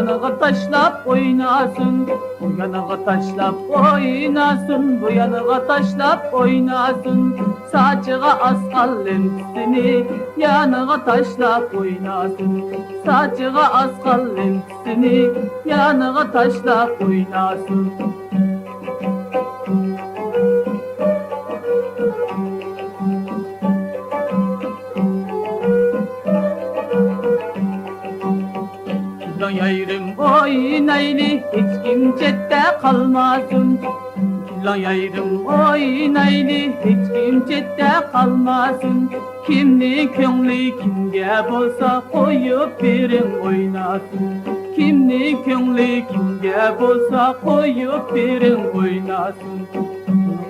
yanağa taşlap oynasın. Bu yanağa taşlap oynasın, bu yanağa taşlap oynasın. Saçığa askal lentisini yanağa taşlap oynasın. Saçığa askal lentisini yanağa taşlap oynasın. Kilon yayrım oynaylı hiç kimçette kalmasın. Kilon yayrım oynaylı hiç kimçette kalmasın. Kimni köngli kimge bolsa koyup birin oynasın. Kimni köngli kimge bolsa koyup birin oynasın.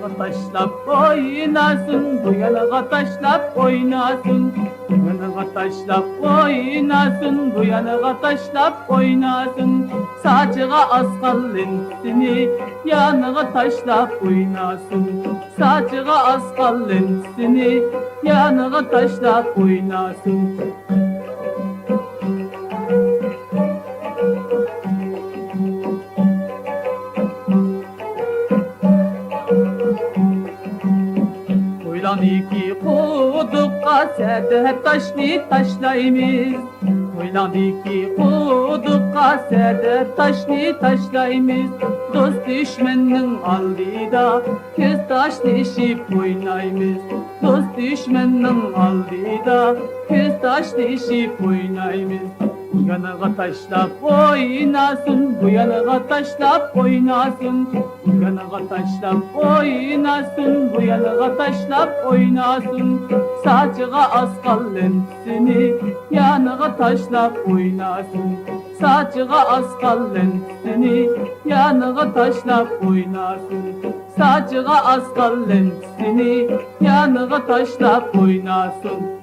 Yanağa taşlap oynasın, bu yanağa taşlap oynasın. Bu yanağa taşlap oynasın, bu yanağa taşlap oynasın. Saçığa askal lentisini yanağa taşlap oynasın. Saçığa askal lentisini yanağa taşlap oynasın. Koylan iki kudukka sedef taşlı taşlayımız. Koylan iki kudukka sedef taşlı taşlayımız. Dost düşmenin aldida köz taşlaşıp oynayımız. Dost düşmenin aldida köz taşlaşıp oynayımız. Bu yanağa taşlap oynasın, bu yanağa taşlap oynasın. Bu yanağa taşlap oynasın, bu yanağa taşlap oynasın. Saçığa askal lentisini yanağa taşlap oynasın. Saçığa askal lentisini yanağa taşlap oynasın. Saçığa askal lentisini yanağa taşlap oynasın.